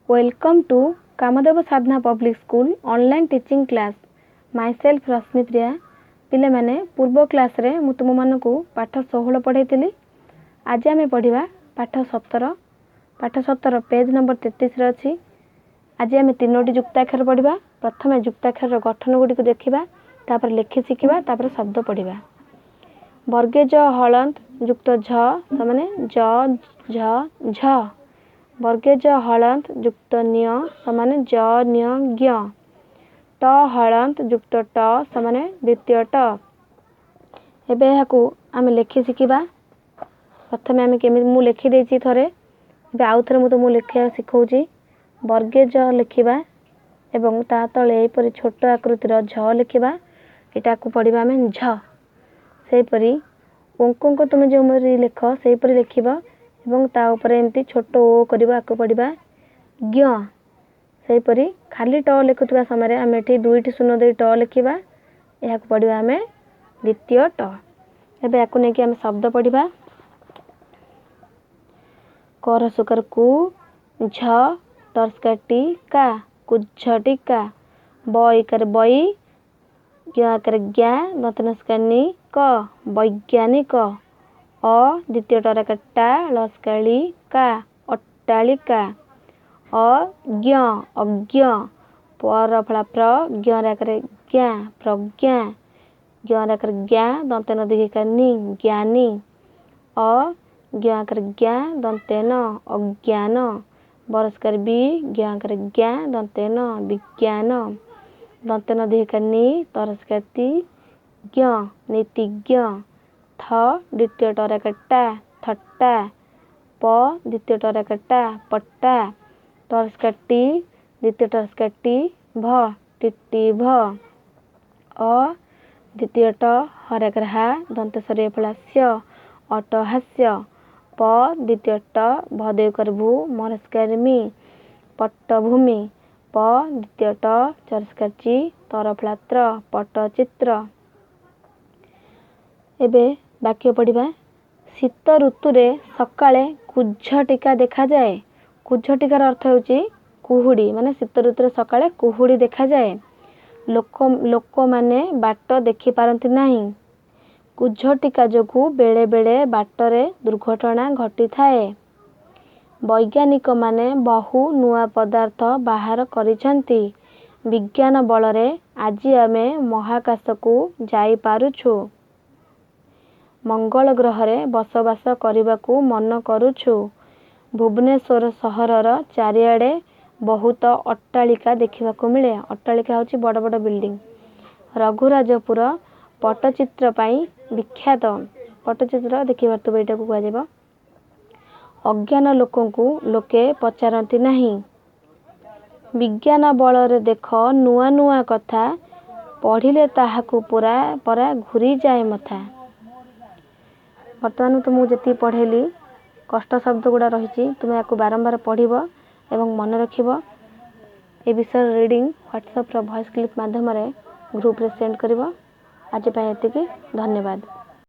Welcome to Kamadeva Sadhana Public School online teaching class. Myself Rashmi Priya. पिले माने पूर्व class रे मु तुम मान को पाठ 16 पढ़ाई। आज आम पढ़ा पाठ 17। पाठ 17 पेज नंबर 33 अच्छी। आज आम 3टी युक्ताक्षर पढ़ा। प्रथम युक्ताक्षर गठन गुड़ी देखा, तापर लेखि शिखा, तापर शब्द पढ़ा। वर्गे ज हलंत युक्त झ समान ज झ झ। वर्गे ज हलंत युक्त न्य समान ज न्य ज्ञ। ट हलंत युक्त ट समान द्वितीय ट। एबे याकू आमे लेखि शिखिबा। प्रथमे आमे केमि मु लेखि देछि थरे, एबे आउ थरे मु तुमु लेखिया सिखौछि। वर्गे ज लिखिबा एवं ता तळे एपरि छोट आकृतिर झ लिखिबा। एटाकू पढिबा आमे झ। सेपरि अंक तुम जो मरी लेख सेपरि लिखिबा एवं ता ऊपर एमती छोट ओ करबा आकू पढिबा ज्ञ। सेपरि खाली ट लिखुवा समय आमे एठी दुईटी शून्य दे ट लिखिबा। एहाकू पढिबा आमे द्वितीय ट। एबे याकू नेकी आमे शब्द पढिबा। कर सुकर कु झ टर्सकाटी का कुझटिका। ब इकर बई ज्ञ कर ज्ञा दंतनस्कनी क वैज्ञानिक। अ द्वितीय टरकटा लस्काली का अट्टालिका। अज्ञ अज्ञ। पर फला प्र ज्ञ राकर ज्ञा प्रज्ञा। ज्ञ राकर ज्ञा दंतेन दिघिकानी ज्ञानी। अ ज्ञ कर ज्ञा दंतेन अज्ञान। बरस्कर बी ज्ञ कर ज्ञा दंतेन विज्ञान। दंतेन दिघिकानी तरस्कती ज्ञ नीतिज्ञ। थ द्वितीय टरकटा थट्टा। प द्वितीय टरकटा पट्टा। टर्सकाटी द्वितीय टर्सकाटी भ टिट्टी भ। अ द्वितीय ट हरकर हा दंतेश्वरी फलास्य अटहास्य। प द्वितीय ट भदेव कर भू मरस्कर मी पट्टभूमि। प द्वितीय ट चरस्कची तरफलात्र पट्टचित्र। एबे वाक्य पढ़िबा। शीत ऋतु रे सकाळे कुझटिका देखा जाए। कुझटिकार अर्थ होची कुहुडी, माने शीत ऋतु रे सकाळे कुहुडी देखा जाए। लोक माने बाट देखि पारंती नाही। कुझटिका जोगु बेले बेले बाटरे दुर्घटना घटी थाए। वैज्ञानिक माने बहु नुआ पदार्थ बाहर करिसंती। विज्ञान बलरे आजी आमे महाकाश को जाई पारुछु। मंगल ग्रह रे बसवास करबाकू मन करुछु। भुवनेश्वर सहरर चारिआडे बहुत अट्टालिका देखिबाकू मिले। अट्टालिका होची बड़ बड़ बिल्डिंग। रघुराजपुर पट्टचित्र पाई विख्यात। पट्टचित्र देखि पारतु बेटा को कह जेबा। अज्ञान लोकंकु लोके पचारंती नाही। विज्ञान बलरे देख नुआ नुआ कथा पढ़िले ताहाकू पूरा परा घुरी जाए मथा। बर्तमान तो मुझे जी पढ़ेली कष्ट शब्द गुड़ा रही तुम या बारंबार पढ़व एवं मन रखिब। ए विषय रीडिंग व्हाट्सएप वॉइस क्लिप माध्यम ग्रुप रे सेंड करिवो। आज एतिकी धन्यवाद।